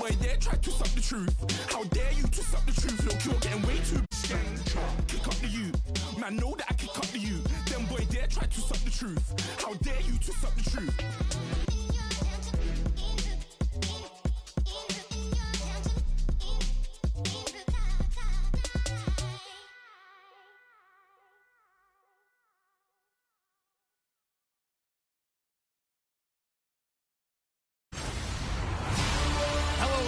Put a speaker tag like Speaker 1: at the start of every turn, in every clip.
Speaker 1: boy there tried to twist up the truth. How dare you twist up the truth? Look, you're getting way too kick up the you. Man, know that I kick up the you. Them boy there tried to twist up the truth. How dare you twist up the truth?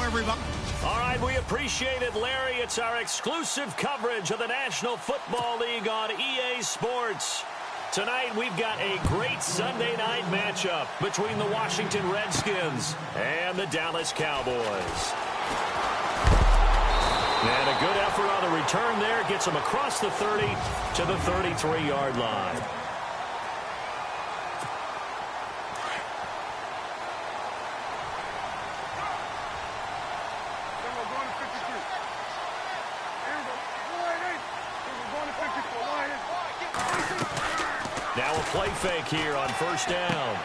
Speaker 2: Everybody.
Speaker 3: All right, we appreciate it, Larry. It's our exclusive coverage of the National Football League on EA Sports. Tonight, we've got a great Sunday night matchup between the Washington Redskins and the Dallas Cowboys. And a good effort on the return there gets them across the 30 to the 33-yard line. Now a play fake here on first down.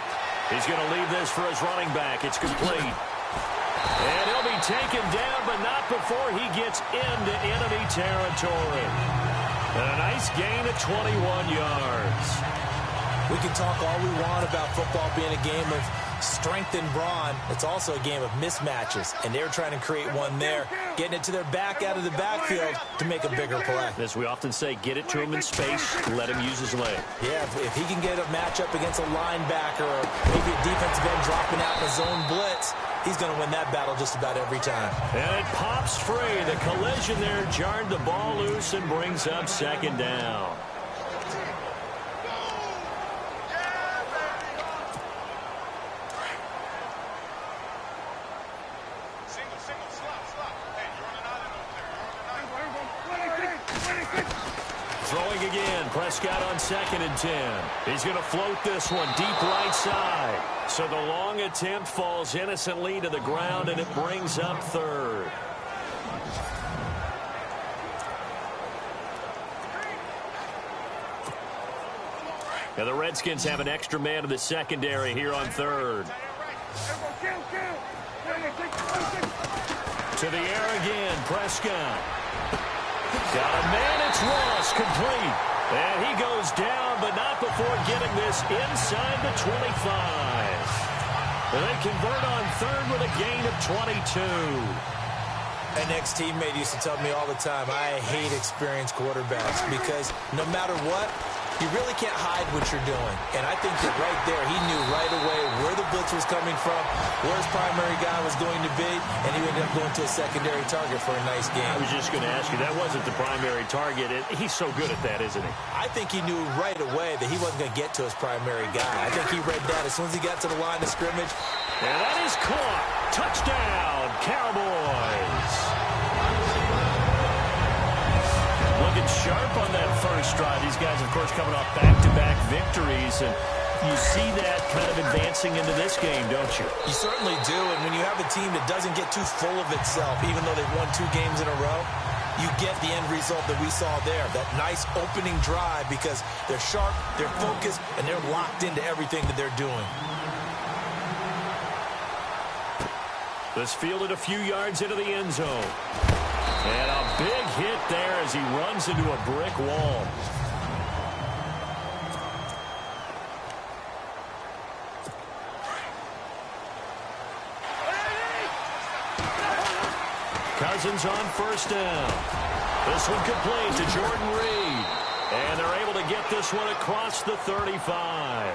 Speaker 3: He's going to leave this for his running back. It's complete. And he'll be taken down, but not before he gets into enemy territory. And a nice gain of 21 yards.
Speaker 4: We can talk all we want about football being a game of strength and brawn. It's also a game of mismatches, and they're trying to create one there, getting it to their back out of the backfield to make a bigger play.
Speaker 3: As we often say, get it to him in space, let him use his leg.
Speaker 4: Yeah, if he can get a matchup against a linebacker or maybe a defensive end dropping out in a zone blitz, he's going to win that battle just about every time.
Speaker 3: And it pops free. The collision there jarred the ball loose and brings up second down. Throwing again, Prescott on 2nd and 10. He's going to float this one deep right side. So the long attempt falls innocently to the ground, and it brings up 3rd. Now the Redskins have an extra man in the secondary here on 3rd. To the air again, Prescott. Got a man, it's Ross, complete. And he goes down, but not before getting this inside the 25. And they convert on 3rd with a gain of 22.
Speaker 4: An ex-teammate used to tell me all the time, I hate experienced quarterbacks because no matter what, you really can't hide what you're doing. And I think that right there, he knew right away where the blitz was coming from, where his primary guy was going to be, and he ended up going to a secondary target for a nice game.
Speaker 3: I was just going to ask you, that wasn't the primary target. He's so good at that, isn't he?
Speaker 4: I think he knew right away that he wasn't going to get to his primary guy. I think he read that as soon as he got to the line of scrimmage.
Speaker 3: And that is caught. Touchdown, Cowboys. Looking sharp on that first drive. These guys, of course, coming off back-to-back victories, and you see that kind of advancing into this game, don't you?
Speaker 4: You certainly do, and when you have a team that doesn't get too full of itself, even though they've won 2 games in a row, you get the end result that we saw there, that nice opening drive because they're sharp, they're focused, and they're locked into everything that they're doing.
Speaker 3: This fielded a few yards into the end zone. And a big hit there as he runs into a brick wall. Cousins on first down. This one complete to Jordan Reed. And they're able to get this one across the 35.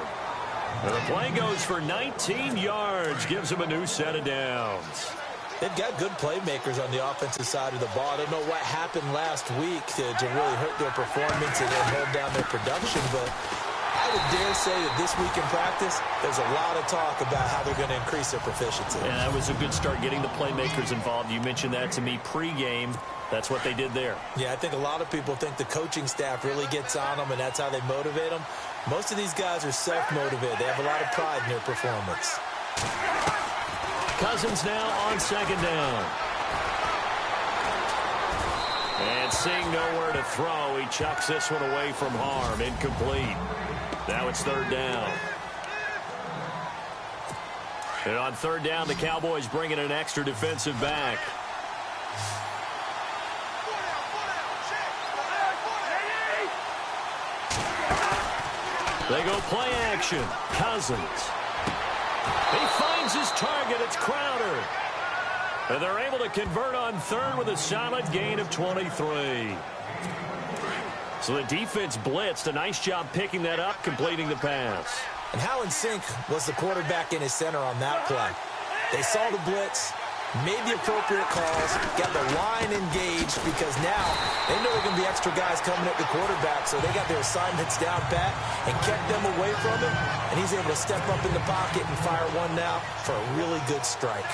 Speaker 3: And the play goes for 19 yards, gives them a new set of downs.
Speaker 4: They've got good playmakers on the offensive side of the ball. I don't know what happened last week to really hurt their performance and hold down their production, but I would dare say that this week in practice, there's a lot of talk about how they're going to increase their proficiency.
Speaker 3: Yeah, that was a good start getting the playmakers involved. You mentioned that to me pregame. That's what they did there.
Speaker 4: Yeah, I think a lot of people think the coaching staff really gets on them, and that's how they motivate them. Most of these guys are self-motivated. They have a lot of pride in their performance.
Speaker 3: Cousins now on second down. And seeing nowhere to throw, he chucks this one away from harm. Incomplete. Now it's third down. And on third down, the Cowboys bring in an extra defensive back. They go play action. Cousins. He finds his target. It's Crowder. And they're able to convert on third with a solid gain of 23. So the defense blitzed. A nice job picking that up, completing the pass.
Speaker 4: And how in sync was the quarterback in his center on that play? They saw the blitz, made the appropriate calls, got the line engaged because now they know there are going to be extra guys coming at the quarterback, so they got their assignments down pat and kept them away from him, and he's able to step up in the pocket and fire one now for a really good strike.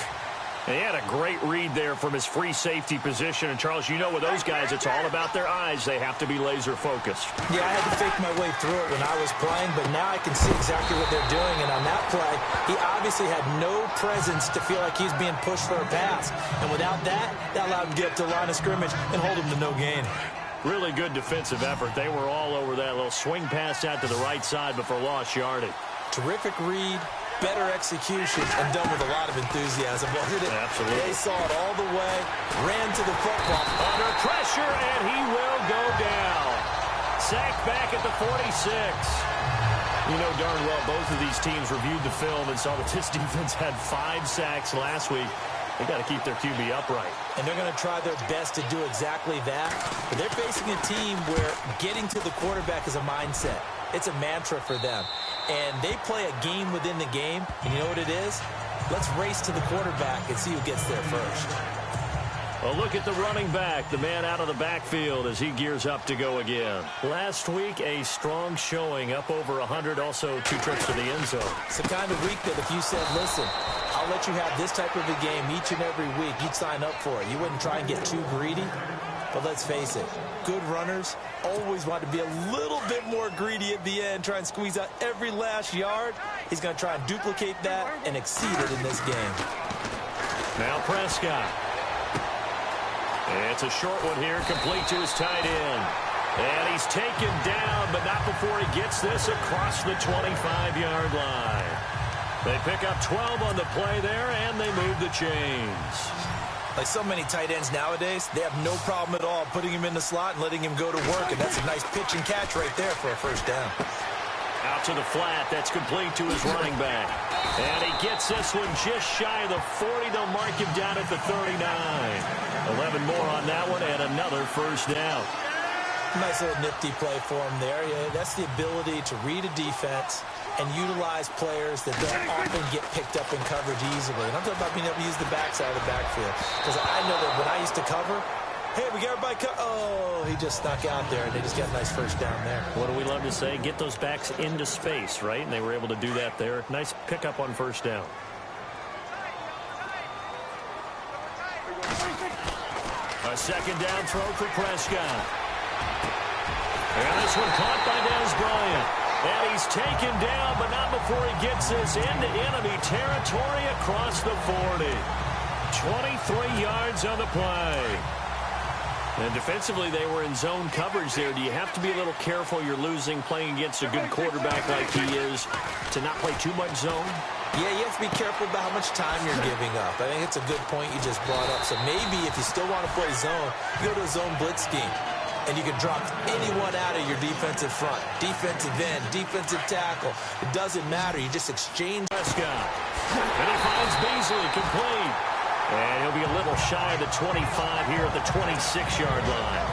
Speaker 3: He had a great read there from his free safety position. And, Charles, you know with those guys, it's all about their eyes. They have to be laser-focused.
Speaker 4: Yeah, I had to fake my way through it when I was playing, but now I can see exactly what they're doing. And on that play, he obviously had no presence to feel like he's being pushed for a pass. And without that, that allowed him to get up to the line of scrimmage and hold him to no gain.
Speaker 3: Really good defensive effort. They were all over that little swing pass out to the right side, but for lost yardage.
Speaker 4: Terrific read. Better execution, and done with a lot of enthusiasm, wasn't it?
Speaker 3: Absolutely.
Speaker 4: They saw it all the way, ran to the football.
Speaker 3: Under pressure, and he will go down. Sacked back at the 46. You know darn well both of these teams reviewed the film and saw that this defense had 5 sacks last week. They got to keep their QB upright.
Speaker 4: And they're going to try their best to do exactly that. But they're facing a team where getting to the quarterback is a mindset. It's a mantra for them. And they play a game within the game. And you know what it is? Let's race to the quarterback and see who gets there first.
Speaker 3: A look at the running back, the man out of the backfield as he gears up to go again. Last week, a strong showing, up over 100, also 2 trips to the end zone.
Speaker 4: It's the kind of week that if you said, listen, I'll let you have this type of a game each and every week, you'd sign up for it. You wouldn't try and get too greedy. But let's face it, good runners always want to be a little bit more greedy at the end, try and squeeze out every last yard. He's going to try and duplicate that and exceed it in this game.
Speaker 3: Now Prescott. It's a short one here, complete to his tight end. And he's taken down, but not before he gets this across the 25-yard line. They pick up 12 on the play there, and they move the chains.
Speaker 4: Like so many tight ends nowadays, they have no problem at all putting him in the slot and letting him go to work. And that's a nice pitch and catch right there for a first down.
Speaker 3: Out to the flat. That's complete to his running back. And he gets this one just shy of the 40. They'll mark him down at the 39. 11 more on that one and another first down.
Speaker 4: Nice little nifty play for him there. Yeah, that's the ability to read a defense and utilize players that don't often get picked up in coverage easily. And I'm talking about being able to use the backside of the backfield. Because I know that when I used to cover, hey, we got everybody oh, he just snuck out there, and they just got a nice first down there.
Speaker 3: What do we love to say? Get those backs into space, right? And they were able to do that there. Nice pickup on first down. A second down throw for Prescott. And this one caught by Dez Bryant. And he's taken down, but not before he gets this into enemy territory across the 40. 23 yards on the play. And defensively, they were in zone coverage there. Do you have to be a little careful? You're losing, playing against a good quarterback like he is, to not play too much zone?
Speaker 4: Yeah, you have to be careful about how much time you're giving up. I think it's a good point you just brought up. So maybe if you still want to play zone, you go to a zone blitz scheme. And you can drop anyone out of your defensive front. Defensive end, defensive tackle. It doesn't matter. You just exchange.
Speaker 3: Prescott. And he finds Beasley complete. And he'll be a little shy of the 25 here at the 26-yard line.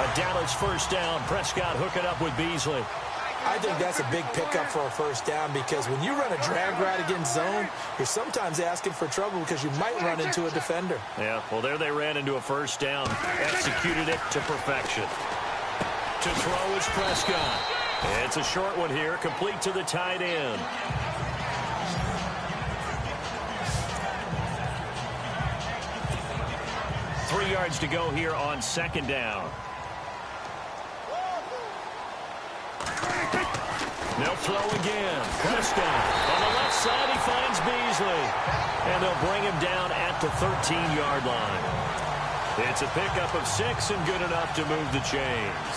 Speaker 3: A Dallas first down. Prescott hooking up with Beasley.
Speaker 4: I think that's a big pickup for a first down because when you run a drag route against zone, you're sometimes asking for trouble because you might run into a defender.
Speaker 3: Yeah, well, there they ran into a first down. Executed it to perfection. To throw is Prescott. It's a short one here, complete to the tight end. Three yards to go here on second down. They'll throw again. Prescott on the left side. He finds Beasley. And they'll bring him down at the 13-yard line. It's a pickup of 6 and good enough to move the chains.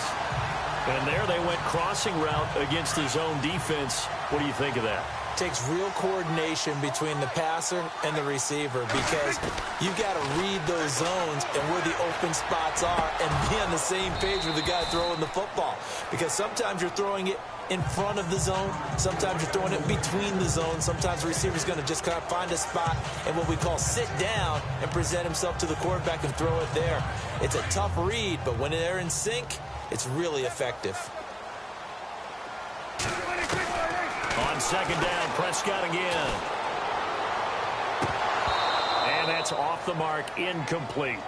Speaker 3: And there they went crossing route against the zone defense. What do you think of that?
Speaker 4: takes real coordination between the passer and the receiver because you've got to read those zones and where the open spots are and be on the same page with the guy throwing the football. Because sometimes you're throwing it in front of the zone. Sometimes you're throwing it between the zones. Sometimes the receiver's going to just kind of find a spot and what we call sit down and present himself to the quarterback and throw it there. It's a tough read, but when they're in sync, it's really effective.
Speaker 3: On second down, Prescott again. And that's off the mark, incomplete.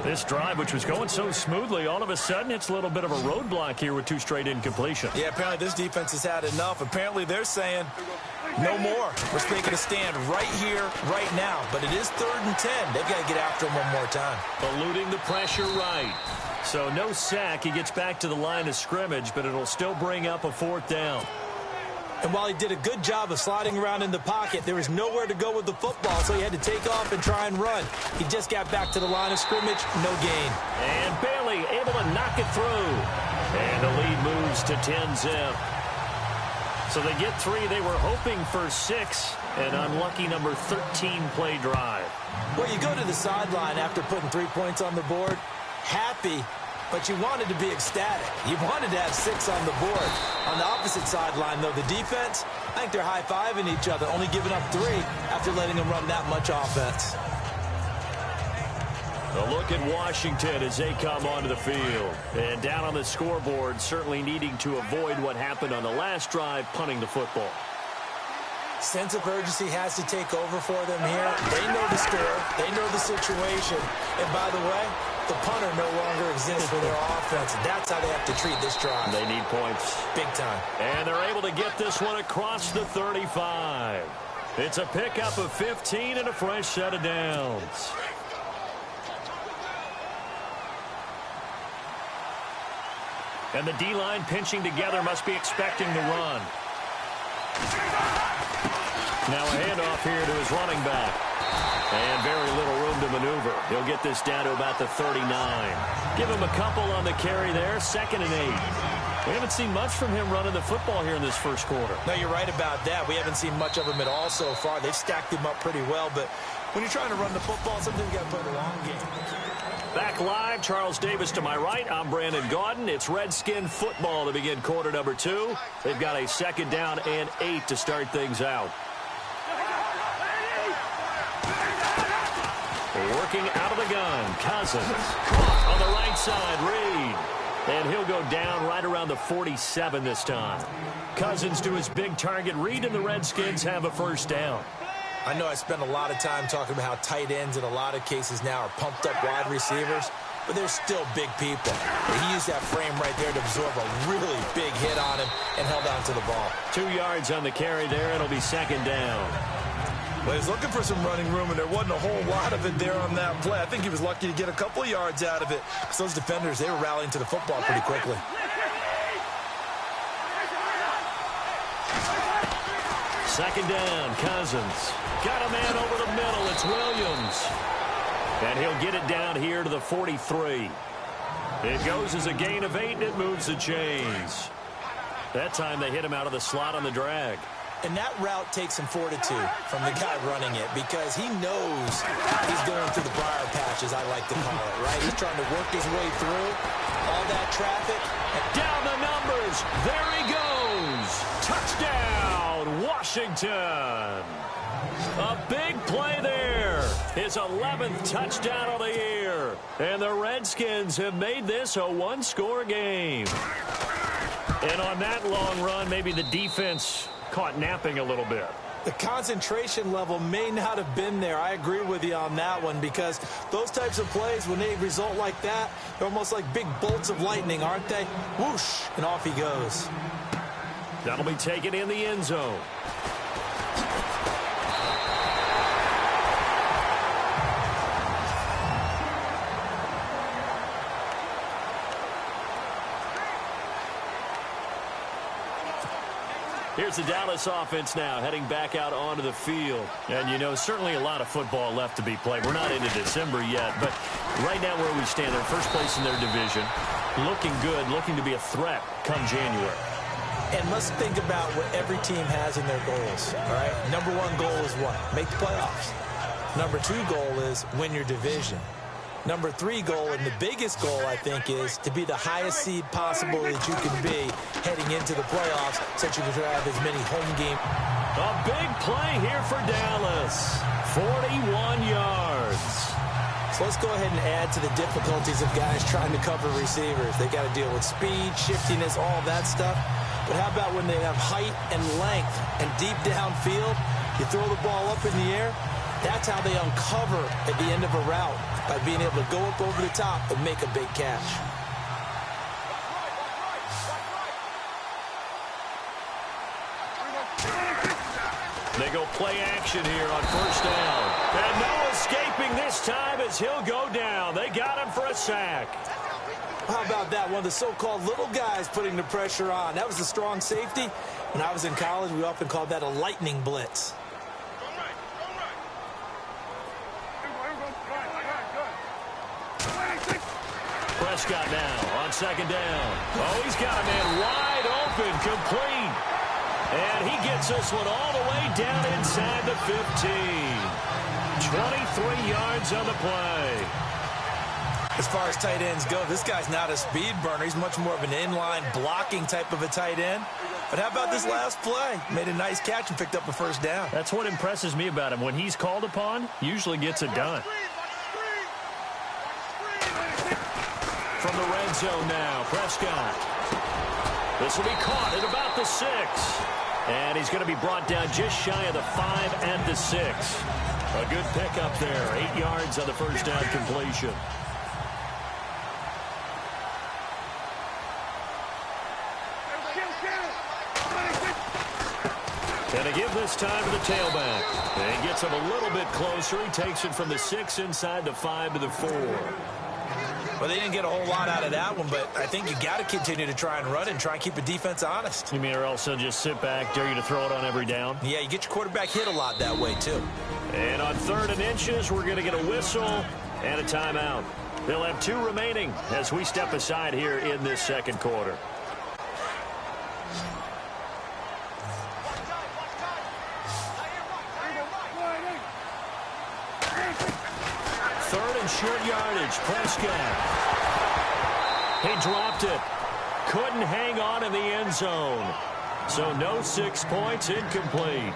Speaker 3: This drive, which was going so smoothly, all of a sudden it's a little bit of a roadblock here with 2 straight incompletion.
Speaker 4: Yeah, apparently this defense has had enough. Apparently they're saying no more. We're making a stand right here, right now. But it is 3rd and 10. They've got to get after him one more time.
Speaker 3: Eluding the pressure right. So no sack. He gets back to the line of scrimmage, but it'll still bring up a 4th down.
Speaker 4: And while he did a good job of sliding around in the pocket, there was nowhere to go with the football, so he had to take off and try and run. He just got back to the line of scrimmage, no gain.
Speaker 3: And Bailey able to knock it through. And the lead moves to 10-zip. So they get 3. They were hoping for 6. An unlucky number 13 play drive.
Speaker 4: Well, you go to the sideline after putting 3 points on the board, happy, but you wanted to be ecstatic. You wanted to have 6 on the board. On the opposite sideline, though, the defense, I think they're high-fiving each other, only giving up 3 after letting them run that much offense.
Speaker 3: A look at Washington as they come onto the field. And down on the scoreboard, certainly needing to avoid what happened on the last drive, punting the football.
Speaker 4: Sense of urgency has to take over for them here. They know the score. They know the situation. And by the way, the punter no longer exists for their offense. That's how they have to treat this drive.
Speaker 3: They need points.
Speaker 4: Big time.
Speaker 3: And they're able to get this one across the 35. It's a pickup of 15 and a fresh set of downs. And the D-line pinching together must be expecting the run. Now a handoff here to his running back. And very little room to maneuver. He'll get this down to about the 39. Give him a couple on the carry there. 2nd and 8. We haven't seen much from him running the football here in this first quarter.
Speaker 4: No, you're right about that. We haven't seen much of him at all so far. They've stacked him up pretty well. But when you're trying to run the football, sometimes you got to play the long game.
Speaker 3: Back live, Charles Davis to my right. I'm Brandon Gaudin. It's Redskin football to begin quarter number 2. They've got a 2nd down and 8 to start things out. Working out of the gun, Cousins. Caught on the right side, Reed. And he'll go down right around the 47 this time. Cousins to his big target. Reed and the Redskins have a 1st down.
Speaker 4: I know I spend a lot of time talking about how tight ends in a lot of cases now are pumped up wide receivers, but they're still big people. And he used that frame right there to absorb a really big hit on him and held on to the ball.
Speaker 3: 2 yards on the carry there. It'll be 2nd down.
Speaker 4: Well, he was looking for some running room, and there wasn't a whole lot of it there on that play. I think he was lucky to get a couple of yards out of it because those defenders, they were rallying to the football pretty quickly.
Speaker 3: Second down, Cousins. Got a man over the middle. It's Williams. And he'll get it down here to the 43. It goes as a gain of 8, and it moves the chains. That time they hit him out of the slot on the drag.
Speaker 4: And that route takes some fortitude from the guy running it because he knows he's going through the briar patch, as I like to call it, right? He's trying to work his way through all that traffic.
Speaker 3: Down the numbers. There he goes. Touchdown, Washington. A big play there. His 11th touchdown of the year. And the Redskins have made this a 1-score game. And on that long run, maybe the defense caught napping a little bit.
Speaker 4: The concentration level may not have been there. I agree with you on that one because those types of plays, when they result like that, they're almost like big bolts of lightning, aren't they? Whoosh, and off he goes.
Speaker 3: That'll be taken in the end zone. Here's the Dallas offense now, heading back out onto the field. And, you know, certainly a lot of football left to be played. We're not into December yet, but right now where we stand, they're first place in their division. Looking good, looking to be a threat come January.
Speaker 4: And let's think about what every team has in their goals, all right? Number one goal is what? Make the playoffs. Number two goal is win your division. Number three goal, and the biggest goal, I think, is to be the highest seed possible that you can be heading into the playoffs so that you can have as many home games.
Speaker 3: A big play here for Dallas. 41 yards.
Speaker 4: So let's go ahead and add to the difficulties of guys trying to cover receivers. They got to deal with speed, shiftiness, all that stuff. But how about when they have height and length and deep downfield? You throw the ball up in the air. That's how they uncover at the end of a route, by being able to go up over the top and make a big catch.
Speaker 3: They go play action here on first down. And no escaping this time as he'll go down. They got him for a sack.
Speaker 4: How about that? One of the so-called little guys putting the pressure on. That was a strong safety. When I was in college, we often called that a lightning blitz.
Speaker 3: Prescott now on second down. Oh, he's got a man wide open, complete. And he gets this one all the way down inside the 15. 23 yards on the play.
Speaker 4: As far as tight ends go, this guy's not a speed burner. He's much more of an inline blocking type of a tight end. But how about this last play? Made a nice catch and picked up a first down.
Speaker 3: That's what impresses me about him. When he's called upon, usually gets it done. From the red zone now, Prescott. This will be caught at about the 6. And he's going to be brought down just shy of the 5 at the 6. A good pickup there. 8 yards on the first down completion. And to give this time to the tailback. And he gets him a little bit closer. He takes it from the 6 inside the 5 to the 4.
Speaker 4: Well, they didn't get a whole lot out of that one, but I think you got to continue to try and run and try and keep the defense honest.
Speaker 3: You mean or else they'll just sit back, dare you to throw it on every down?
Speaker 4: Yeah, you get your quarterback hit a lot that way, too.
Speaker 3: And on 3rd and inches, we're going to get a whistle and a timeout. They'll have 2 remaining as we step aside here in this second quarter. Short yardage, Prescott. He dropped it. Couldn't hang on in the end zone. So no 6 points, incomplete.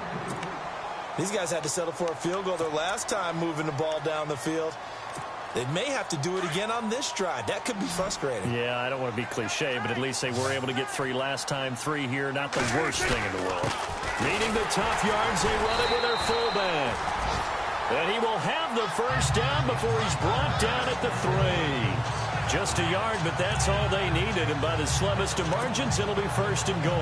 Speaker 4: These guys had to settle for a field goal their last time moving the ball down the field. They may have to do it again on this drive. That could be frustrating.
Speaker 3: Yeah, I don't want to be cliche, but at least they were able to get 3 last time. 3 here, not the worst thing in the world. Needing the tough yards, they run it with their fullback. And he will have the first down before he's brought down at the 3. Just a yard, but that's all they needed. And by the slimmest of margins, it'll be 1st and goal.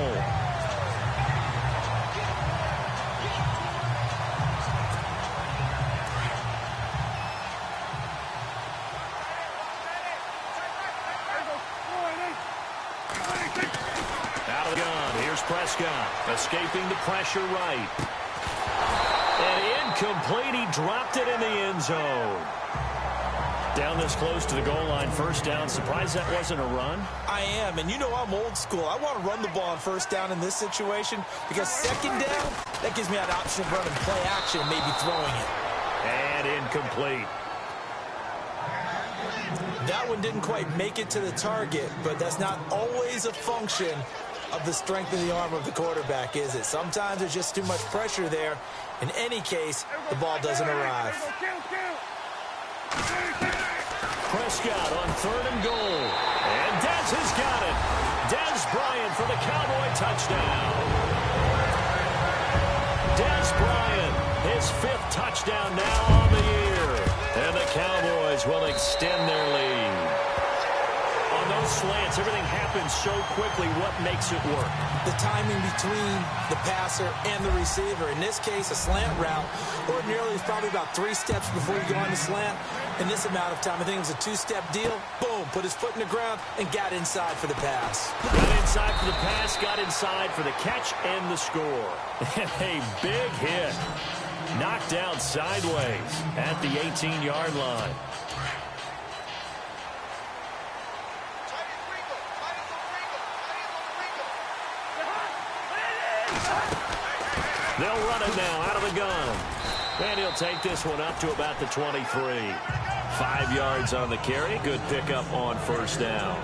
Speaker 3: Out of the gun, here's Prescott, escaping the pressure right. And incomplete, he dropped it in the end zone. Down this close to the goal line, first down. Surprised that wasn't a run?
Speaker 4: I am, and you know I'm old school. I want to run the ball on first down in this situation because second down, that gives me an option of running play action and maybe throwing it.
Speaker 3: And incomplete.
Speaker 4: That one didn't quite make it to the target, but that's not always a function of the strength of the arm of the quarterback, is it? Sometimes there's just too much pressure there. In any case, the ball doesn't arrive.
Speaker 3: Prescott on 3rd and goal. And Dez has got it. Dez Bryant for the Cowboy touchdown. Dez Bryant, his 5th touchdown now on the year. And the Cowboys will extend their lead. On those slants, everything happens so quickly. What makes it work?
Speaker 4: The timing between the passer and the receiver. In this case, a slant route. Ordinarily, it's probably about 3 steps before you go on the slant. In this amount of time, I think it was a 2-step deal. Boom, put his foot in the ground and got inside for the pass.
Speaker 3: Got inside for the pass, got inside for the catch and the score. And a big hit. Knocked down sideways at the 18-yard line. They'll run it now out of the gun. And he'll take this one up to about the 23. 5 yards on the carry. Good pickup on first down.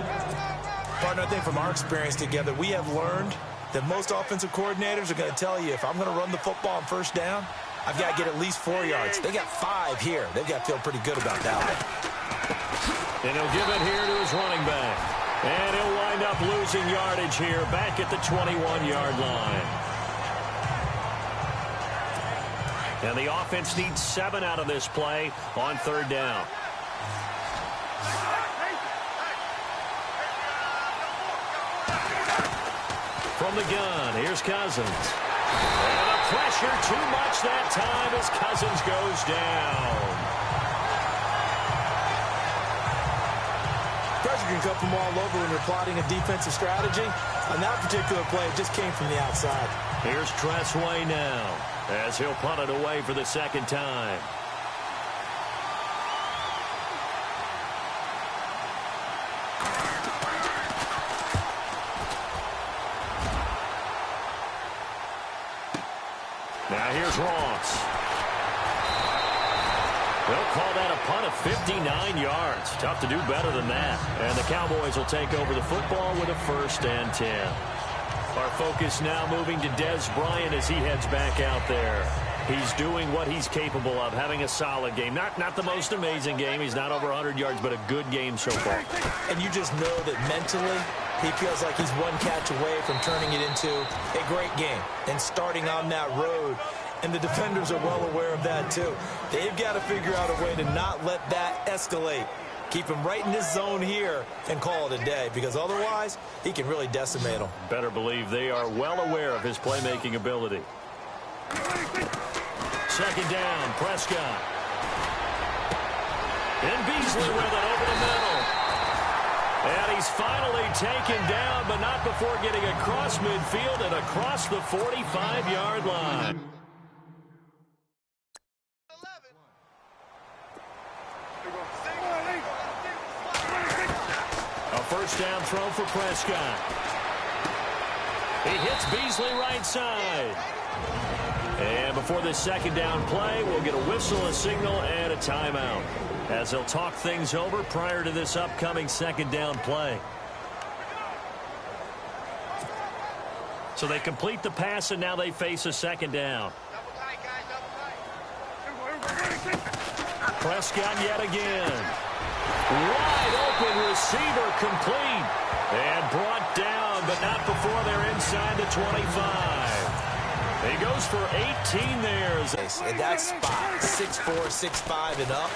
Speaker 4: Partner, I think from our experience together, we have learned that most offensive coordinators are going to tell you, if I'm going to run the football on first down, I've got to get at least 4 yards. They got 5 here. They've got to feel pretty good about that one.
Speaker 3: And he'll give it here to his running back. And he'll wind up losing yardage here back at the 21-yard line. And the offense needs 7 out of this play on third down. From the gun, here's Cousins. And the pressure too much that time as Cousins goes down.
Speaker 4: Pressure can come from all over when you're plotting a defensive strategy. On that particular play, it just came from the outside.
Speaker 3: Here's Tressway now as he'll punt it away for the second time. Now here's Ross. They'll call that a punt of 59 yards. Tough to do better than that. And the Cowboys will take over the football with a 1st and 10. Our focus now moving to Dez Bryant as he heads back out there. He's doing what he's capable of, having a solid game. Not the most amazing game. He's not over 100 yards, but a good game so far.
Speaker 4: And you just know that mentally, he feels like he's one catch away from turning it into a great game and starting on that road. And the defenders are well aware of that, too. They've got to figure out a way to not let that escalate. Keep him right in this zone here and call it a day, because otherwise he can really decimate them.
Speaker 3: Better believe they are well aware of his playmaking ability. Second down, Prescott. And Beasley with it over the middle. And he's finally taken down, but not before getting across midfield and across the 45-yard line. A first down throw for Prescott. He hits Beasley right side. And before this second down play, we'll get a whistle, a signal, and a timeout, as they'll talk things over prior to this upcoming second down play. So they complete the pass, and now they face a second down. Prescott yet again. Wide open receiver complete. And brought down, but not before they're inside the 25. He goes for 18 there.
Speaker 4: In that spot, 6'4", 6'5", and up.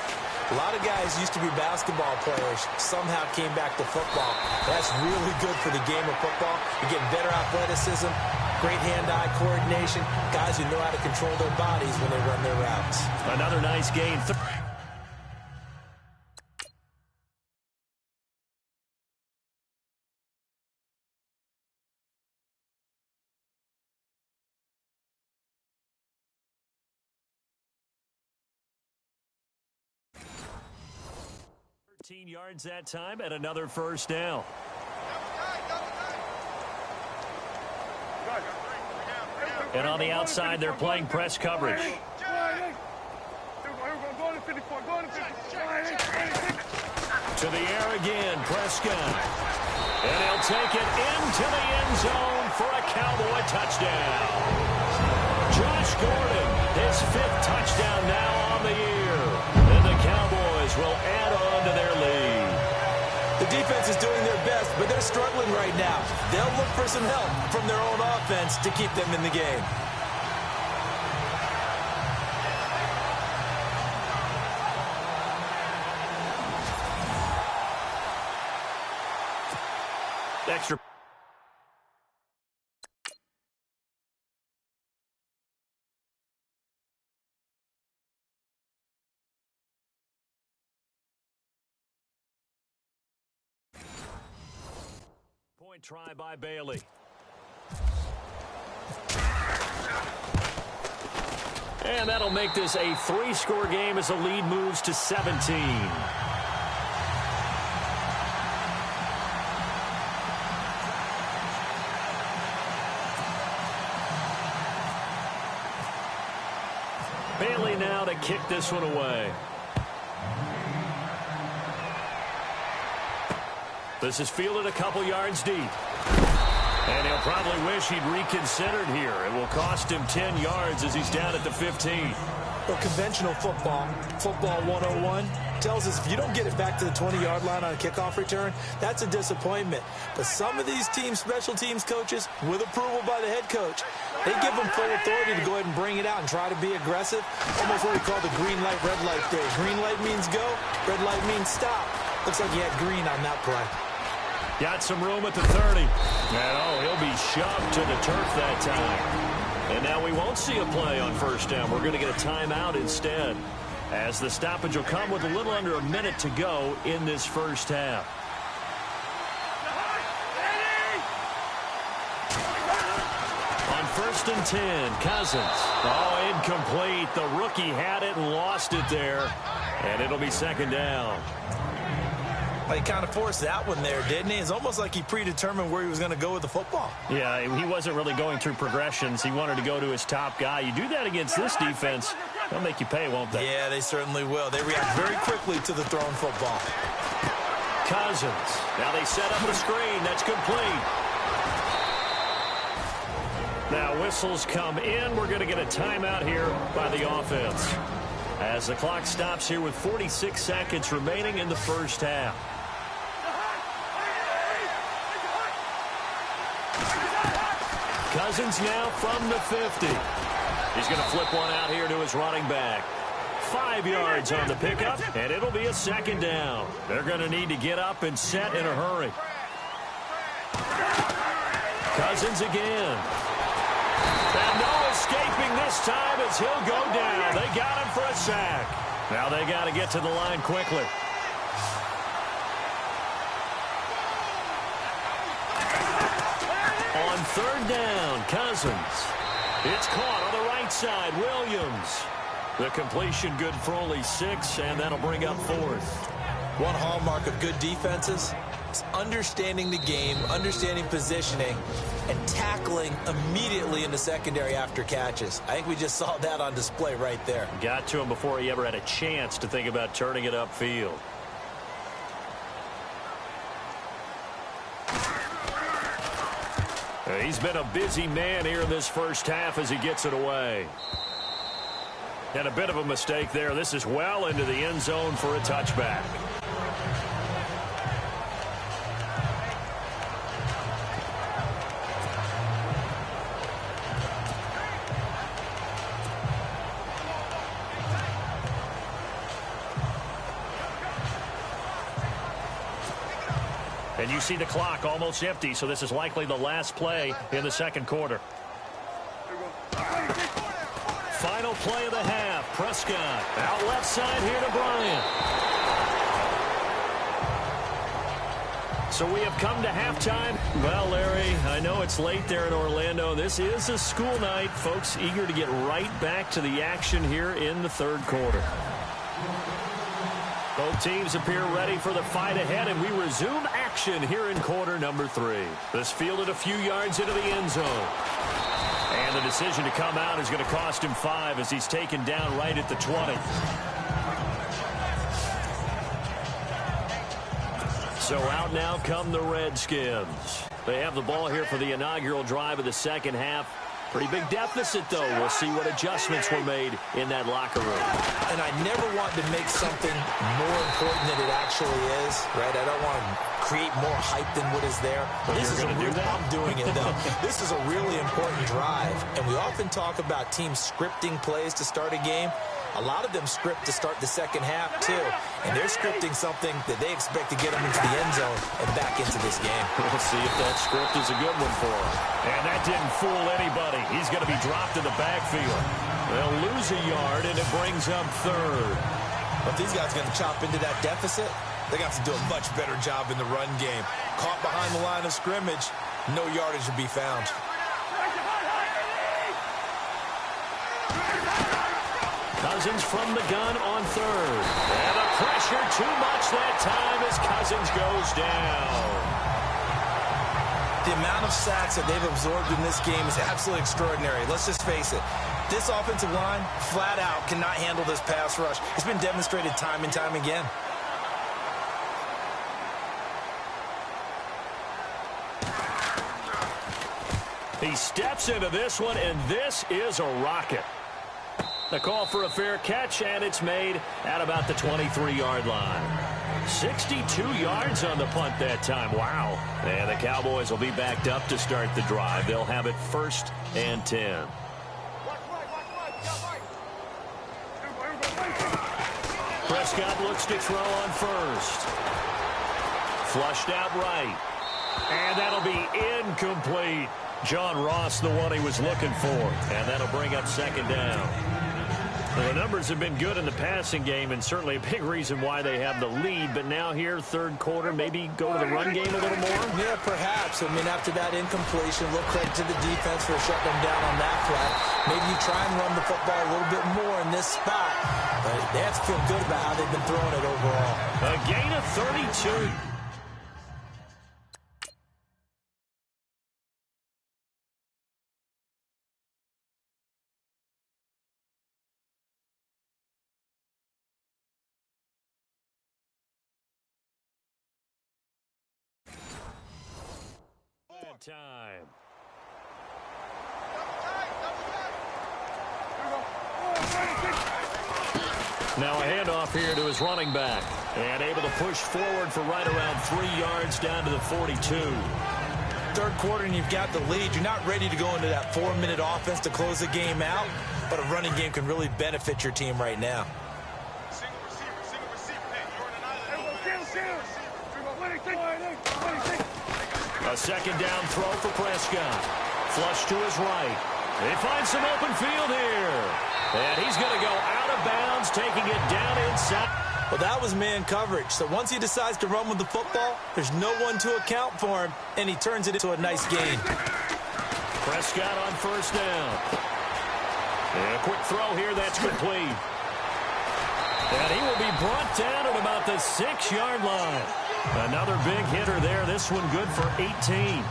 Speaker 4: A lot of guys used to be basketball players, somehow came back to football. That's really good for the game of football. You're getting better athleticism, great hand-eye coordination, guys who know how to control their bodies when they run their routes.
Speaker 3: Another nice gain. 13 yards that time and another first down. And on the outside, they're playing press coverage. To the air again, Prescott. And he'll take it into the end zone for a Cowboy touchdown. Josh Gordon, his 5th touchdown now on the year. And the Cowboys will add on to their lead.
Speaker 4: The defense is doing their best, but they're struggling right now. They'll look for some help from their own offense to keep them in the game.
Speaker 3: Extra. Point try by Bailey. And that'll make this a 3-score game as the lead moves to 17. kick this one away. This is fielded a couple yards deep. And he'll probably wish he'd reconsidered here. It will cost him 10 yards as he's down at the 15.
Speaker 4: Well, conventional football 101, tells us if you don't get it back to the 20-yard line on a kickoff return, that's a disappointment. But some of these teams, special teams coaches, with approval by the head coach, they give them full authority to go ahead and bring it out and try to be aggressive. Almost what we call the green light, red light day. Green light means go, red light means stop. Looks like he had green on that play.
Speaker 3: Got some room at the 30. And, he'll be shoved to the turf that time. And now we won't see a play on first down. We're going to get a timeout instead, as the stoppage will come with a little under a minute to go in this first half. On 1st and 10, Cousins. Incomplete. The rookie had it and lost it there. And it'll be second down.
Speaker 4: He kind of forced that one there, didn't he? It's almost like he predetermined where he was going to go with the football.
Speaker 3: Yeah, he wasn't really going through progressions. He wanted to go to his top guy. You do that against this defense, they'll make you pay, won't they?
Speaker 4: Yeah, they certainly will. They react very quickly to the thrown football.
Speaker 3: Cousins. Now they set up the screen. That's complete. Now whistles come in. We're going to get a timeout here by the offense, as the clock stops here with 46 seconds remaining in the first half. Cousins now from the 50. He's going to flip one out here to his running back. 5 yards on the pickup, and it'll be a second down. They're going to need to get up and set in a hurry. Cousins again. And no escaping this time as he'll go down. They got him for a sack. Now they got to get to the line quickly. On 3rd down, Cousins. It's caught on the right side. Williams. The completion good for only 6, and that'll bring up 4th.
Speaker 4: One hallmark of good defenses is understanding the game, understanding positioning, and tackling immediately in the secondary after catches. I think we just saw that on display right there.
Speaker 3: Got to him before he ever had a chance to think about turning it upfield. He's been a busy man here in this first half as he gets it away. And a bit of a mistake there. This is well into the end zone for a touchback. And you see the clock almost empty, so this is likely the last play in the second quarter. Final play of the half. Prescott out left side here to Bryant. So we have come to halftime. Well, Larry, I know it's late there in Orlando. This is a school night. Folks eager to get right back to the action here in the third quarter. Both teams appear ready for the fight ahead, and we resume action here in quarter number 3. This fielded a few yards into the end zone. And the decision to come out is going to cost him 5 as he's taken down right at the 20. So out now come the Redskins. They have the ball here for the inaugural drive of the second half. Pretty big deficit, though. We'll see what adjustments were made in that locker room.
Speaker 4: And I never want to make something more important than it actually is, right? I don't want to create more hype than what is there.
Speaker 3: But this is going to do that?
Speaker 4: I'm doing it, though. This is a really important drive. And we often talk about teams scripting plays to start a game. A lot of them script to start the second half, too. And they're scripting something that they expect to get them into the end zone and back into this game.
Speaker 3: We'll see if that script is a good one for him. And that didn't fool anybody. He's going to be dropped in the backfield. They'll lose a yard, and it brings up 3rd.
Speaker 4: But these guys are going to chop into that deficit. They're going to have to do a much better job in the run game. Caught behind the line of scrimmage, no yardage to be found.
Speaker 3: Cousins from the gun on 3rd. And the pressure too much that time as Cousins goes down.
Speaker 4: The amount of sacks that they've absorbed in this game is absolutely extraordinary. Let's just face it. This offensive line, flat out, cannot handle this pass rush. It's been demonstrated time and time again.
Speaker 3: He steps into this one, and this is a rocket. The call for a fair catch, and it's made at about the 23-yard line. 62 yards on the punt that time. Wow. And the Cowboys will be backed up to start the drive. They'll have it 1st and 10. Prescott looks to throw on first. Flushed out right. And that'll be incomplete. John Ross, the one he was looking for. And that'll bring up 2nd down. Well, the numbers have been good in the passing game, and certainly a big reason why they have the lead. But now here, 3rd quarter, maybe go to the run game a little more?
Speaker 4: Yeah, perhaps. I mean, after that incompletion, a little credit to the defense for shutting them down on that play. Maybe you try and run the football a little bit more in this spot. But they have to feel good about how they've been throwing it overall.
Speaker 3: A gain of 32. Time. Now a handoff here to his running back. And able to push forward for right around 3 yards down to the 42.
Speaker 4: 3rd quarter and you've got the lead. You're not ready to go into that 4-minute offense to close the game out. But a running game can really benefit your team right now.
Speaker 5: Single receiver. Hey, you're in an island.
Speaker 3: A 2nd down throw for Prescott. Flush to his right. They find some open field here. And he's going to go out of bounds, taking it down inside.
Speaker 4: Well, that was man coverage. So once he decides to run with the football, there's no one to account for him, and he turns it into a nice gain.
Speaker 3: Prescott on 1st down. And a quick throw here, that's complete. And he will be brought down at about the 6-yard line. Another big hitter there. This one good for 18.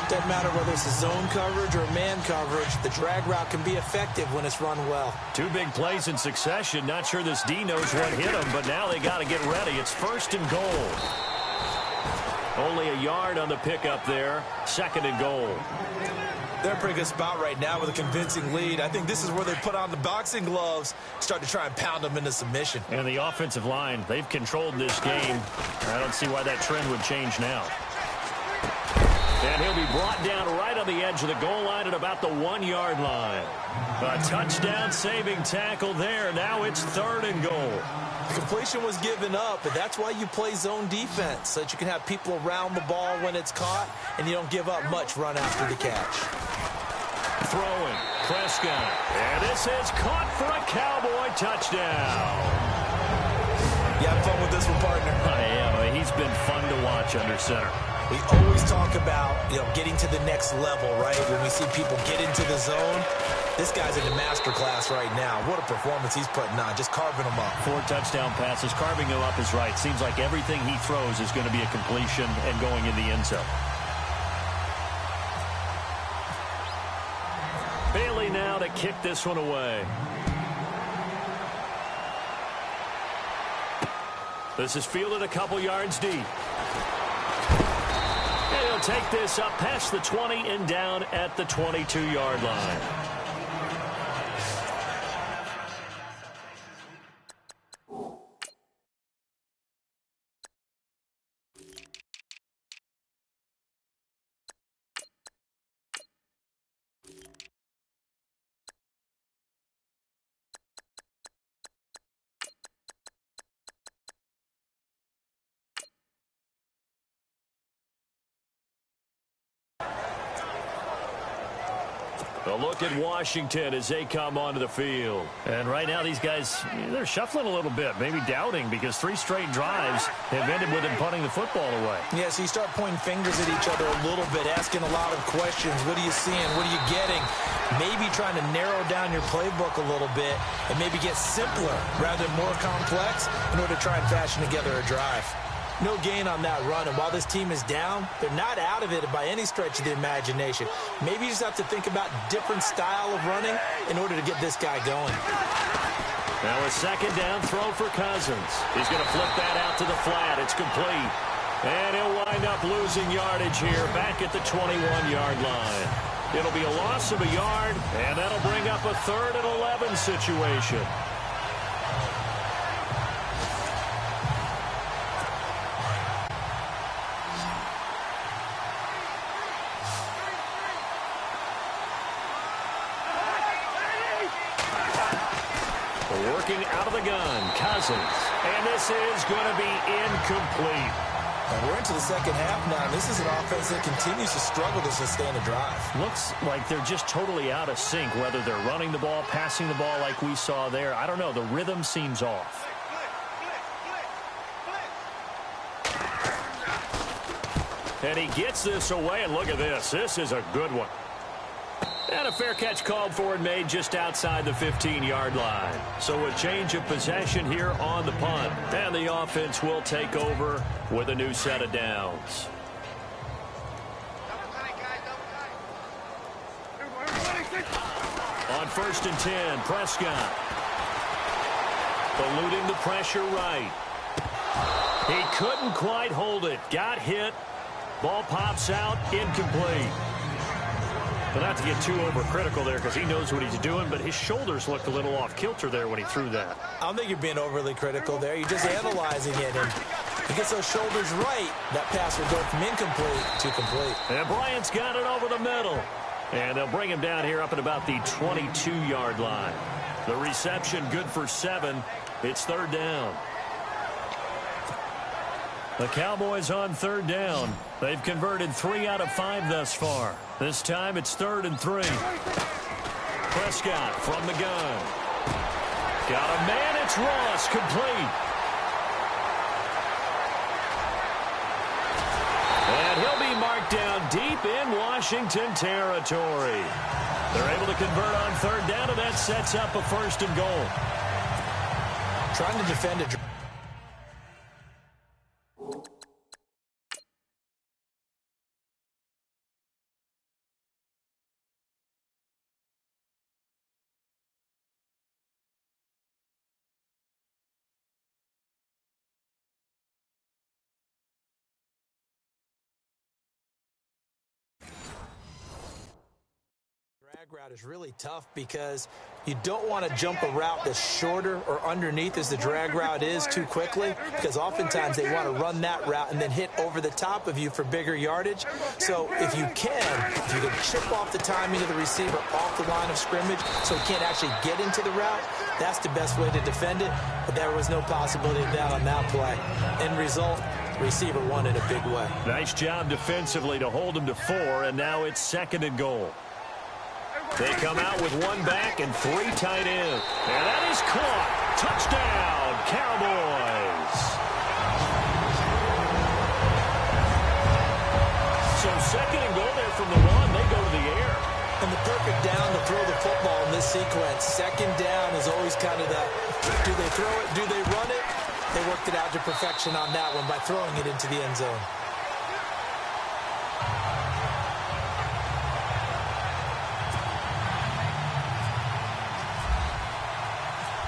Speaker 4: Doesn't matter whether it's a zone coverage or man coverage. The drag route can be effective when it's run well. 2 big plays in succession. Not sure this D knows what hit him, but now they got to get ready. It's 1st and goal. Only a yard on the pickup there. 2nd and goal. They're in a pretty good spot right now with a convincing lead. I think this is where they put on the boxing gloves, start to try and pound them into submission. And the offensive line, they've controlled this game. I don't see why that trend would change now. And he'll be brought down right on the edge of the goal line at about the 1-yard line. A touchdown-saving tackle there. Now it's 3rd and goal. The completion was given up, but that's why you play zone defense, so that you can have people around the ball when it's caught, and you don't give up much run after the catch. Throwing, Prescott. And this is caught for a Cowboy touchdown. You having fun with this one, partner? I am. He's been fun to watch under center. We always talk about, getting to the next level, right? When we see people get into the zone, this guy's in the master class right now. What a performance he's putting on, just carving them up. 4 touchdown passes, carving them up is right. Seems like everything he throws is going to be a completion and going in the end zone. Bailey now to kick this one away. This is fielded a couple yards deep. And he'll take this up past the 20 and down at the 22-yard line. A look at Washington as they come onto the field. And right now these guys, they're shuffling a little bit, maybe doubting, because 3 straight drives have ended with them punting the football away. Yeah, so you start pointing fingers at each other a little bit, asking a lot of questions. What are you seeing? What are you getting? Maybe trying to narrow down your playbook a little bit and maybe get simpler rather than more complex in order to try and fashion together a drive. No gain on that run, and while this team is down, they're not out of it by any stretch of the imagination. Maybe you just have to think about different style of running in order to get this guy going.
Speaker 3: Now a second down throw for Cousins. He's going to flip that out to the flat. It's complete. And he'll wind up losing yardage here back at the 21-yard line. It'll be a loss of a yard, and that'll bring up a 3rd and 11 situation. Working out of the gun, Cousins. And this is going to be incomplete.
Speaker 4: And we're into the second half now. This is an offense that continues to struggle to sustain a drive.
Speaker 3: Looks like they're just totally out of sync, whether they're running the ball, passing the ball like we saw there. I don't know. The rhythm seems off. And he gets this away, and look at this. This is a good one. And a fair catch called for and made just outside the 15-yard line. So a change of possession here on the punt. And the offense will take over with a new set of downs. On 1st and 10, Prescott. Eluding the pressure right. He couldn't quite hold it. Got hit. Ball pops out. Incomplete. But not to get too overcritical there because he knows what he's doing, but his shoulders looked a little off kilter there when he threw that.
Speaker 4: I don't think you're being overly critical there. You're just analyzing it, and he gets those shoulders right. That pass will go from incomplete to complete.
Speaker 3: And Bryant's got it over the middle. And they'll bring him down here up at about the 22-yard line. The reception good for 7. It's 3rd down. The Cowboys on 3rd down. They've converted 3 out of 5 thus far. This time it's 3rd and 3. Prescott from the gun. Got a man. It's Ross. Complete. And he'll be marked down deep in Washington territory. They're able to convert on 3rd down, and that sets up a 1st and goal.
Speaker 4: Trying to defend a... route is really tough because you don't want to jump a route that's shorter or underneath as the drag route is too quickly, because oftentimes they want to run that route and then hit over the top of you for bigger yardage. So if you can chip off the timing of the receiver off the line of scrimmage so he can't actually get into the route, that's the best way to defend it. But there was no possibility of that on that play. End result, receiver won in a big way.
Speaker 3: Nice job defensively to hold him to 4, and now it's 2nd and goal. They come out with 1 back and 3 tight ends. And that is caught. Touchdown, Cowboys. So 2nd and goal there from the 1. They go to the air.
Speaker 4: And the perfect down to throw the football in this sequence. 2nd down is always kind of the, do they throw it, do they run it? They worked it out to perfection on that one by throwing it into the end zone.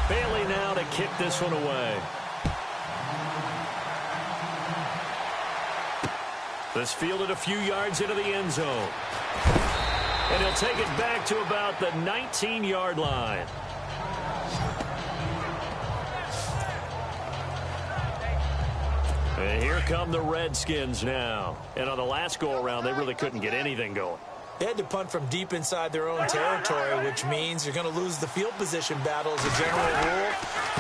Speaker 3: Bailey now to kick this one away. This fielded a few yards into the end zone. And he'll take it back to about the 19-yard line. And here come the Redskins now. And on the last go-around, they really couldn't get anything going.
Speaker 4: They had to punt from deep inside their own territory, which means you're going to lose the field position battle as a general rule.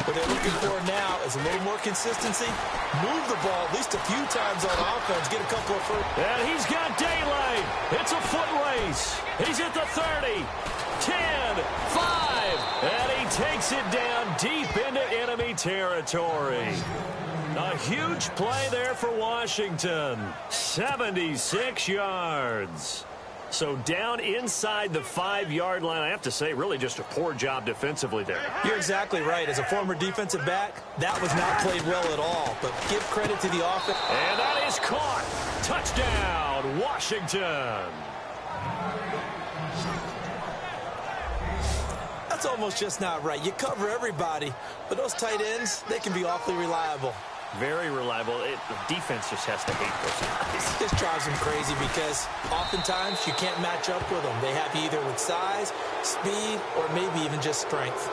Speaker 4: What they're looking for now is a little more consistency. Move the ball at least a few times on offense. Get a couple of first.
Speaker 3: And he's got daylight. It's a foot race. He's at the 30, 10, 5. And he takes it down deep into enemy territory. A huge play there for Washington. 76 yards. So down inside the 5-yard line, I have to say, really just a poor job defensively there.
Speaker 4: You're exactly right. As a former defensive back, that was not played well at all. But give credit to the offense.
Speaker 3: And that is caught. Touchdown, Washington.
Speaker 4: That's almost just not right. You cover everybody, but those tight ends, they can be awfully reliable.
Speaker 3: Very reliable. The defense just has to hate those guys.
Speaker 4: This drives them crazy because oftentimes you can't match up with them. They have you either with size, speed, or maybe even just strength.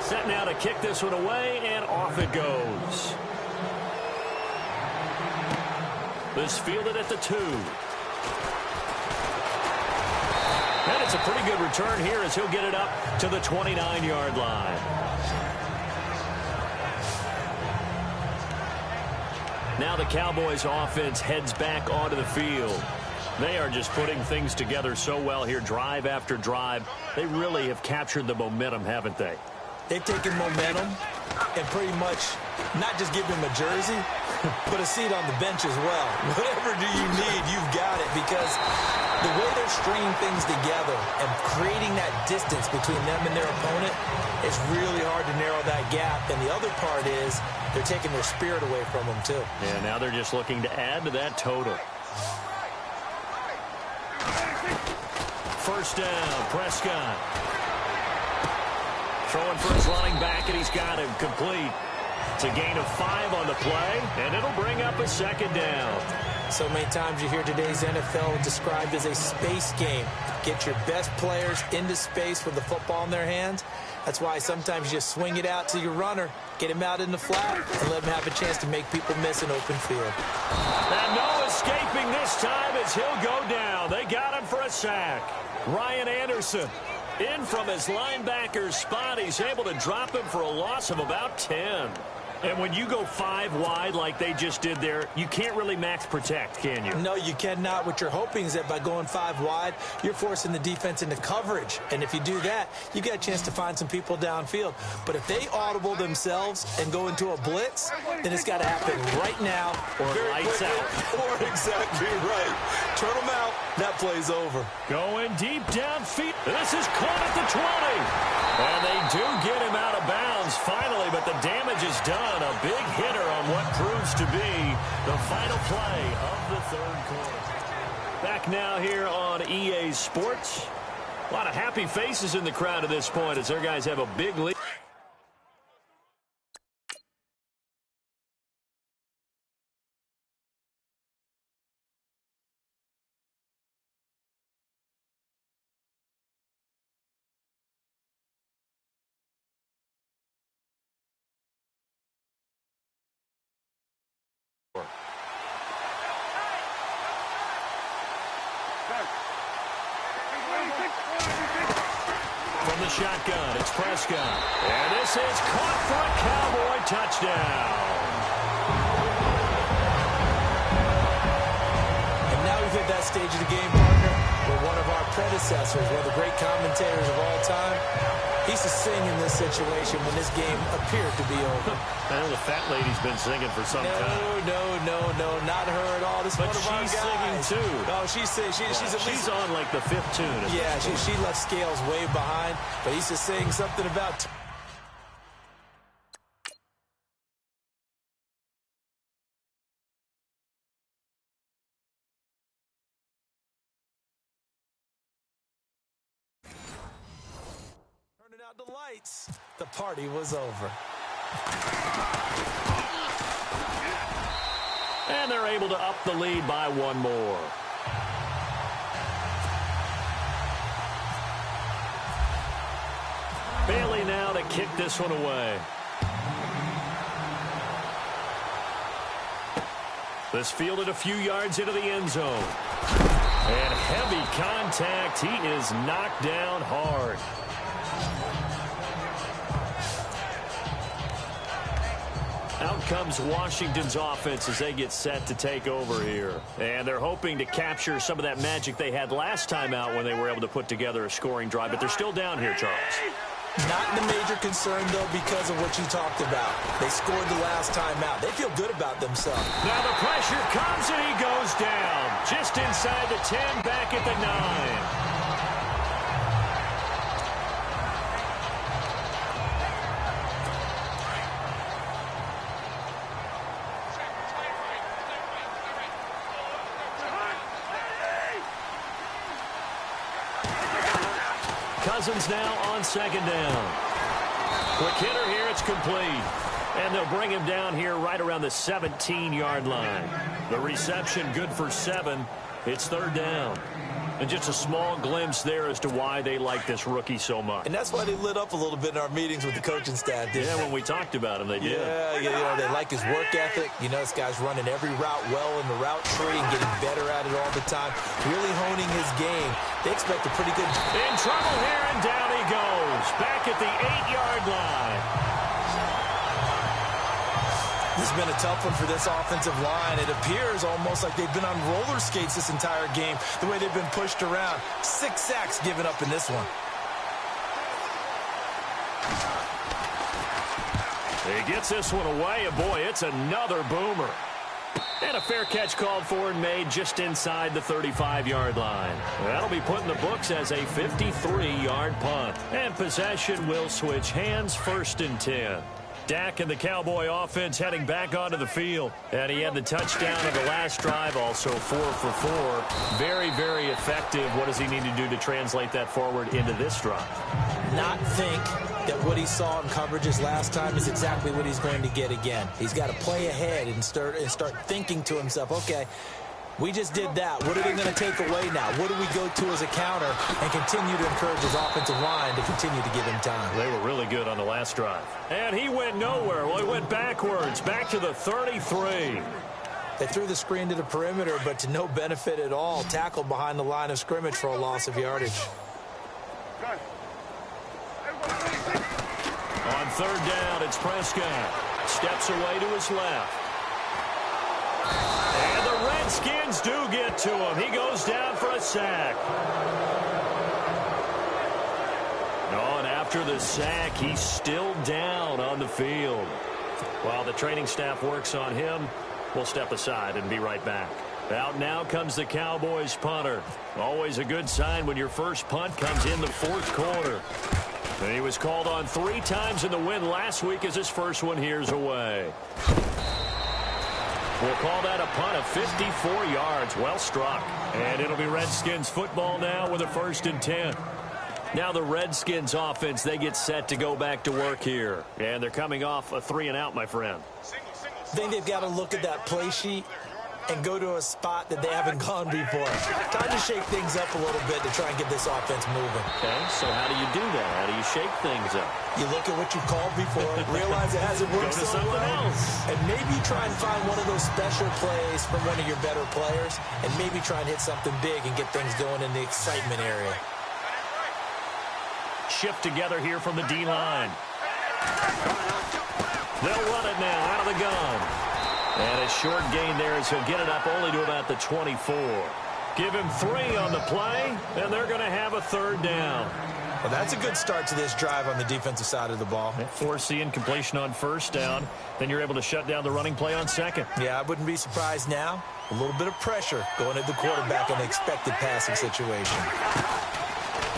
Speaker 3: Set now to kick this one away, and off it goes. This fielded at the 2. And it's a pretty good return here as he'll get it up to the 29-yard line. Now the Cowboys offense heads back onto the field. They are just putting things together so well here, drive after drive. They really have captured the momentum, haven't they?
Speaker 4: They've taken momentum and pretty much not just give him a jersey, but a seat on the bench as well. Whatever do you need, you've got it, because the way they're stringing things together and creating that distance between them and their opponent, it's really hard to narrow that gap. And the other part is they're taking their spirit away from them, too.
Speaker 3: Yeah, now they're just looking to add to that total. First down, Prescott. Throwing for his running back, and he's got him complete. It's a gain of 5 on the play, and it'll bring up a second down.
Speaker 4: So many times you hear today's NFL described as a space game. Get your best players into space with the football in their hands. That's why sometimes you just swing it out to your runner, get him out in the flat, and let him have a chance to make people miss an open field.
Speaker 3: And no escaping this time as he'll go down. They got him for a sack. Ryan Anderson in from his linebacker's spot. He's able to drop him for a loss of about 10. And when you go 5 wide like they just did there, you can't really max protect, can you?
Speaker 4: No, you cannot. What you're hoping is that by going 5 wide, you're forcing the defense into coverage. And if you do that, you got a chance to find some people downfield. But if they audible themselves and go into a blitz, then it's got to happen right now.
Speaker 3: Or lights out.
Speaker 4: Or exactly right. Turn them out. That play's over.
Speaker 3: Going deep downfield. This is caught at the 20. And they do get him out of bounds finally, but the damage is done. A big hitter on what proves to be the final play of the third quarter. Back now here on EA Sports. A lot of happy faces in the crowd at this point as their guys have a big lead. From the shotgun, it's Prescott. And this is caught for a Cowboy touchdown.
Speaker 4: And now we've hit that stage of the game, partner, where one of our predecessors, one of the great commentators of all time, he used to sing in this situation when this game appeared to be over.
Speaker 3: I know the fat lady's been singing for some time.
Speaker 4: No, not her at all. This is one of our guys.
Speaker 3: She's singing too.
Speaker 4: No, she's singing. She's
Speaker 3: on like the 5th tune.
Speaker 4: Yeah, she left Scales way behind, but he used to sing something about... Turning out the lights. The party was over.
Speaker 3: And they're able to up the lead by 1 more. Bailey now to kick this one away. This fielded a few yards into the end zone. And heavy contact. He is knocked down hard. Out comes Washington's offense as they get set to take over here. And they're hoping to capture some of that magic they had last time out when they were able to put together a scoring drive. But they're still down here, Charles.
Speaker 4: Not the major concern, though, because of what you talked about. They scored the last time out. They feel good about themselves.
Speaker 3: Now the pressure comes, and he goes down. Just inside the 10, back at the 9. Cousins now on second down. Quick hitter here, it's complete. And they'll bring him down here right around the 17-yard line. The reception good for 7. It's third down. And just a small glimpse there as to why they like this rookie so much.
Speaker 4: And that's why they lit up a little bit in our meetings with the coaching staff.
Speaker 3: Yeah, when we talked about him, they did.
Speaker 4: Yeah, they like his work ethic. You know, this guy's running every route well in the route tree and getting better at it all the time. Really honing his game. They expect a pretty good...
Speaker 3: In trouble here, and down he goes. Back at the 8-yard line.
Speaker 4: This has been a tough one for this offensive line. It appears almost like they've been on roller skates this entire game, the way they've been pushed around. 6 sacks given up in this one.
Speaker 3: He gets this one away, and boy, it's another boomer. And a fair catch called for and made just inside the 35-yard line. That'll be put in the books as a 53-yard punt. And possession will switch hands, first and 10. Dak and the Cowboy offense heading back onto the field. And he had the touchdown on the last drive, also 4 for 4. Very, very effective. What does he need to do to translate that forward into this drive?
Speaker 4: Not think that what he saw in coverages last time is exactly what he's going to get again. He's got to play ahead and start thinking to himself, okay, we just did that. What are they going to take away now? What do we go to as a counter and continue to encourage his offensive line to continue to give him time?
Speaker 3: They were really good on the last drive. And he went nowhere. Well, he went backwards, back to the 33.
Speaker 4: They threw the screen to the perimeter, but to no benefit at all. Tackled behind the line of scrimmage for a loss of yardage.
Speaker 3: On third down, it's Prescott. Steps away to his left. And the Redskins do get to him. He goes down for a sack. Oh, and after the sack, he's still down on the field. While the training staff works on him, we'll step aside and be right back. Out now comes the Cowboys punter. Always a good sign when your first punt comes in the fourth quarter. And he was called on 3 times in the win last week as his first one here's away. We'll call that a punt of 54 yards. Well struck. And it'll be Redskins football now with a first and 10. Now the Redskins offense, they get set to go back to work here. And they're coming off a 3-and-out, my friend.
Speaker 4: I think they've got to look at that play sheet and go to a spot that they haven't gone before. Time to shake things up a little bit to try and get this offense moving.
Speaker 3: Okay, so how do you do that? How do you shake things up?
Speaker 4: You look at what you've called before, realize it hasn't worked so well, and maybe try and find one of those special plays from one of your better players, and maybe try and hit something big and get things going in the excitement area.
Speaker 3: Shift together here from the D-line. They'll run it now out of the gun. And a short gain there as he'll get it up only to about the 24. Give him 3 on the play, and they're going to have a third down.
Speaker 4: Well, that's a good start to this drive on the defensive side of the ball.
Speaker 3: Force the incompletion on first down. Then you're able to shut down the running play on second.
Speaker 4: Yeah, I wouldn't be surprised now. A little bit of pressure going at the quarterback in an expected passing situation.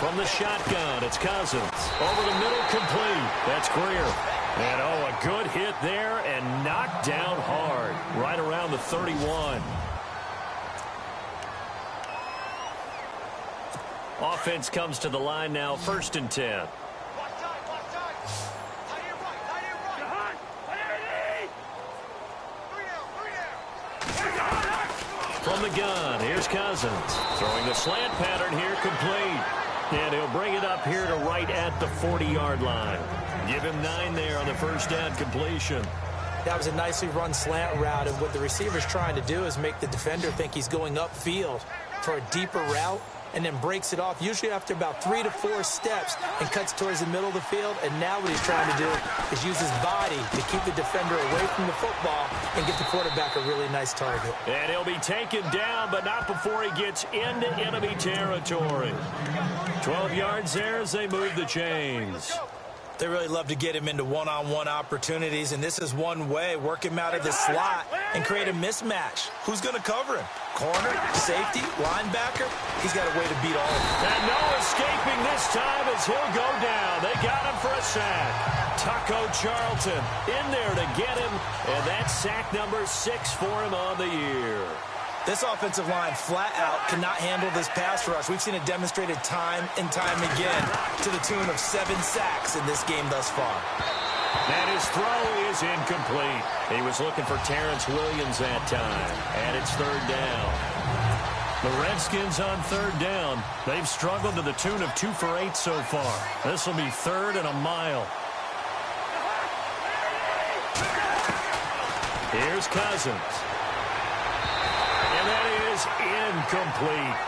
Speaker 3: From the shotgun, it's Cousins. Over the middle, complete. That's Greer. And, oh, a good hit there and knocked down hard. Right around the 31. Offense comes to the line now, first and 10. From the gun, here's Cousins. Throwing the slant pattern here, complete. And he'll bring it up here to right at the 40-yard line. Give him 9 there on the first down completion.
Speaker 4: That was a nicely run slant route, and what the receiver's trying to do is make the defender think he's going upfield for a deeper route, and then breaks it off, usually after about 3 to 4 steps, and cuts towards the middle of the field. And now what he's trying to do is use his body to keep the defender away from the football and get the quarterback a really nice target.
Speaker 3: And he'll be taken down, but not before he gets into enemy territory. 12 yards there as they move the chains.
Speaker 4: They really love to get him into one-on-one opportunities, and this is one way. Work him out of the slot and create a mismatch. Who's going to cover him? Corner, safety, linebacker? He's got a way to beat all of them.
Speaker 3: And no escaping this time as he'll go down. They got him for a sack. Taco Charlton in there to get him, and that's sack number 6 for him on the year.
Speaker 4: This offensive line flat out cannot handle this pass rush. We've seen it demonstrated time and time again to the tune of 7 sacks in this game thus far.
Speaker 3: And his throw is incomplete. He was looking for Terrence Williams that time, and it's 3rd down. The Redskins on 3rd down. They've struggled to the tune of 2 for 8 so far. This will be 3rd and a mile. Here's Cousins. And that is incomplete.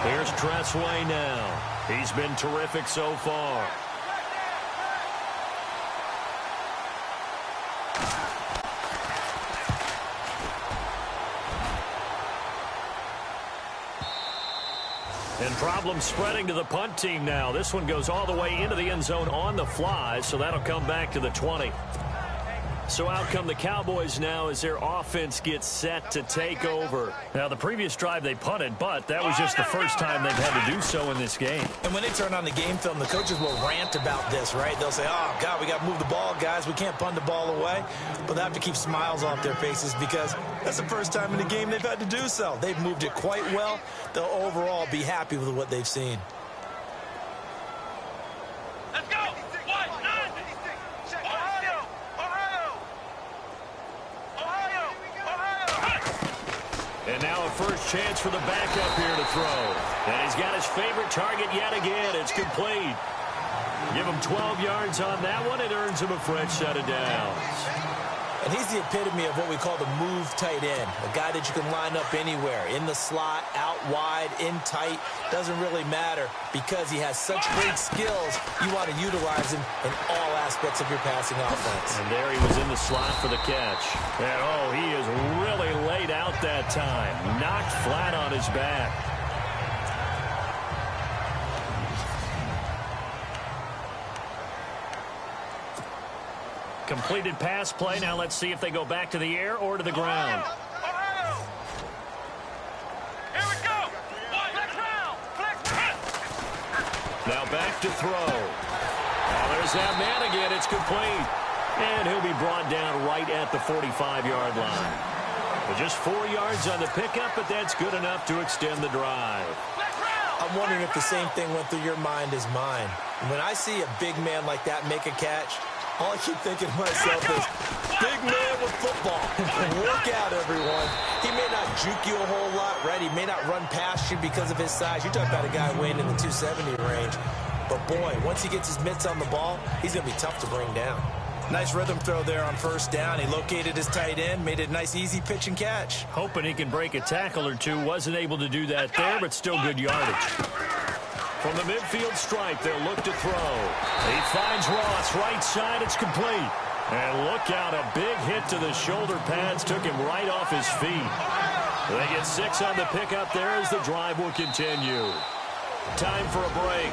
Speaker 3: Here's Tressway now. He's been terrific so far. And problems spreading to the punt team now. This one goes all the way into the end zone on the fly, so that'll come back to the 20. So out come the Cowboys now as their offense gets set to take over. Now, the previous drive they punted, but that was just the first time they've had to do so in this game.
Speaker 4: And when they turn on the game film, the coaches will rant about this, right? They'll say, oh, God, we got to move the ball, guys. We can't punt the ball away. But they have to keep smiles off their faces because that's the first time in the game they've had to do so. They've moved it quite well. They'll overall be happy with what they've seen.
Speaker 5: Let's go!
Speaker 3: And now a first chance for the backup here to throw. And he's got his favorite target yet again. It's complete. Give him 12 yards on that one. It earns him a fresh set of downs.
Speaker 4: And he's the epitome of what we call the move tight end. A guy that you can line up anywhere. In the slot, out wide, in tight. Doesn't really matter because he has such great skills. You want to utilize him in all aspects of your passing offense.
Speaker 3: And there he was in the slot for the catch. And oh, he is really laid out that time. Knocked flat on his back. Completed pass play. Now let's see if they go back to the air or to the ground.
Speaker 5: Here we go. Flex round.
Speaker 3: Now back to throw. Oh, there's that man again. It's complete. And he'll be brought down right at the 45-yard line. But just 4 yards on the pickup, but that's good enough to extend the drive.
Speaker 4: I'm wondering if the same thing went through your mind as mine. When I see a big man like that make a catch, all I keep thinking to myself is, big man with football. Work out, everyone. He may not juke you a whole lot, right? He may not run past you because of his size. You're talking about a guy weighing in the 270 range. But, boy, once he gets his mitts on the ball, he's going to be tough to bring down. Nice rhythm throw there on first down. He located his tight end, made it a nice, easy pitch and catch.
Speaker 3: Hoping he can break a tackle or two. Wasn't able to do that there, but still good yardage. From the midfield stripe, they'll look to throw. He finds Ross, right side, it's complete. And look out, a big hit to the shoulder pads took him right off his feet. They get 6 on the pickup there as the drive will continue. Time for a break.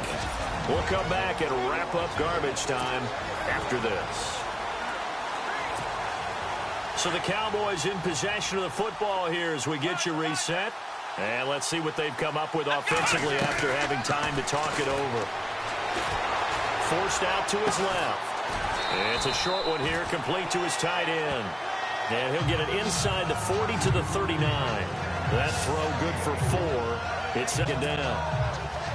Speaker 3: We'll come back and wrap up garbage time after this. So the Cowboys in possession of the football here as we get you reset. And let's see what they've come up with offensively after having time to talk it over. Forced out to his left. And it's a short one here, complete to his tight end. And he'll get it inside the 40 to the 39. That throw good for 4. It's 2nd down.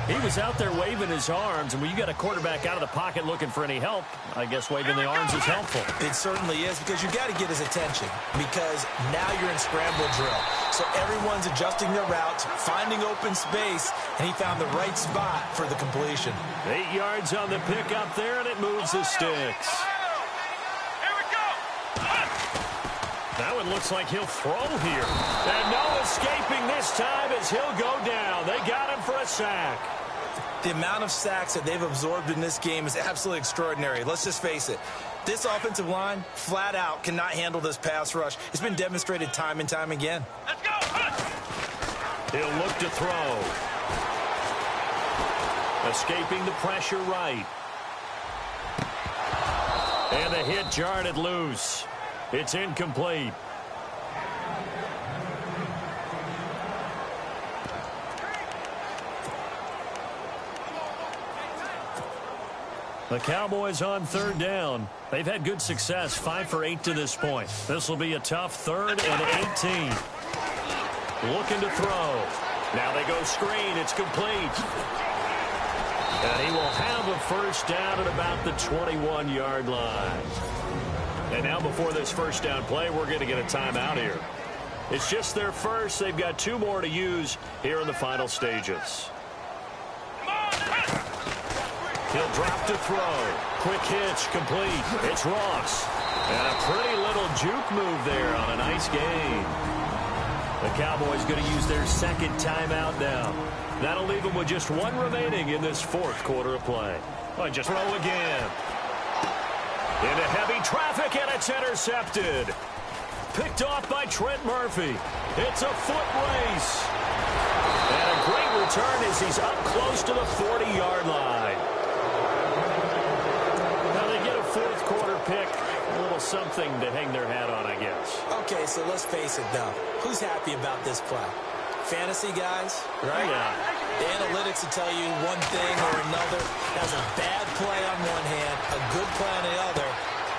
Speaker 3: He was out there waving his arms, and when you got a quarterback out of the pocket looking for any help, I guess waving the arms is helpful.
Speaker 4: It certainly is, because you got to get his attention, because now you're in scramble drill. So everyone's adjusting their routes, finding open space, and he found the right spot for the completion.
Speaker 3: 8 yards on the pickup there, and it moves the sticks.
Speaker 5: Here we go.
Speaker 3: That one looks like he'll throw here. And no escaping this time as he'll go down. They got him for a sack.
Speaker 4: The amount of sacks that they've absorbed in this game is absolutely extraordinary. Let's just face it. This offensive line, flat out, cannot handle this pass rush. It's been demonstrated time and time again.
Speaker 5: Let's go.
Speaker 3: He'll look to throw. Escaping the pressure right. And the hit jarred it loose. It's incomplete. The Cowboys on third down. They've had good success, 5 for 8 to this point. This will be a tough 3rd and 18. Looking to throw. Now they go screen. It's complete. And he will have a first down at about the 21-yard line. And now before this first down play, we're going to get a timeout here. It's just their first. They've got 2 more to use here in the final stages. He'll drop to throw. Quick hitch, complete. It's Ross. And a pretty little juke move there on a nice gain. The Cowboys going to use their second timeout now. That'll leave them with just 1 remaining in this 4th quarter of play. Well, just throw again. Into heavy traffic, and it's intercepted. Picked off by Trent Murphy. It's a foot race. And a great return as he's up close to the 40-yard line. Now they get a 4th quarter pick. A little something to hang their hat on, I guess.
Speaker 4: Okay, so let's face it, though. Who's happy about this play? Fantasy guys, right?
Speaker 3: Yeah.
Speaker 4: The analytics will tell you one thing or another. That's a bad play on one hand, a good play on the other,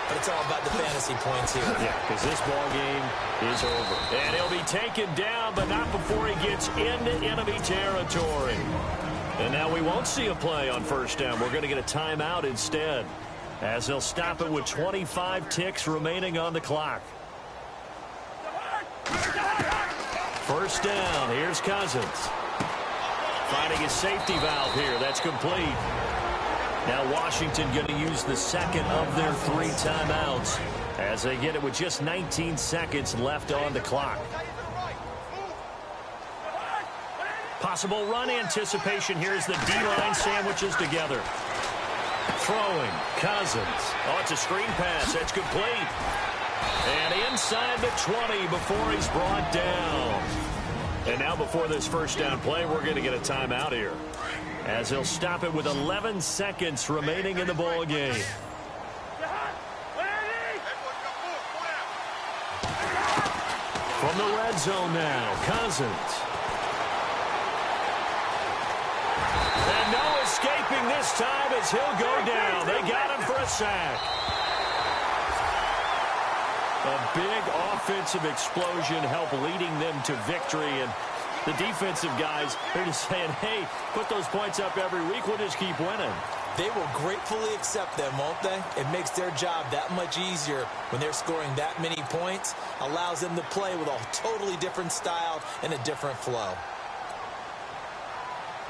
Speaker 4: but it's all about the fantasy points here.
Speaker 3: Yeah, because this ball game is over. And he'll be taken down, but not before he gets into enemy territory. And now we won't see a play on first down. We're going to get a timeout instead, as they'll stop it with 25 ticks remaining on the clock. First down. Here's Cousins. Finding his safety valve here. That's complete. Now Washington going to use the second of their 3 timeouts as they get it with just 19 seconds left on the clock. Possible run anticipation here as the D-line sandwiches together. Throwing. Cousins. Oh, it's a screen pass. That's complete. And inside the 20 before he's brought down. And now before this first down play, we're going to get a timeout here, as he'll stop it with 11 seconds remaining in the ball game. From the red zone now, Cousins. And no escaping this time as he'll go down. They got him for a sack. A big offensive explosion helped leading them to victory. And the defensive guys, they're just saying, hey, put those points up every week. We'll just keep winning.
Speaker 4: They will gratefully accept them, won't they? It makes their job that much easier when they're scoring that many points. Allows them to play with a totally different style and a different flow.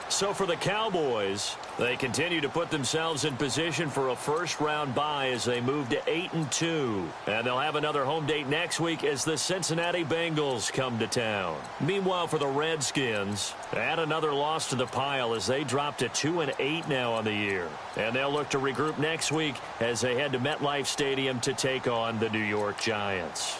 Speaker 3: So for the Cowboys, they continue to put themselves in position for a first-round bye as they move to 8-2. And they'll have another home date next week as the Cincinnati Bengals come to town. Meanwhile, for the Redskins, add another loss to the pile as they drop to 2-8 now on the year. And they'll look to regroup next week as they head to MetLife Stadium to take on the New York Giants.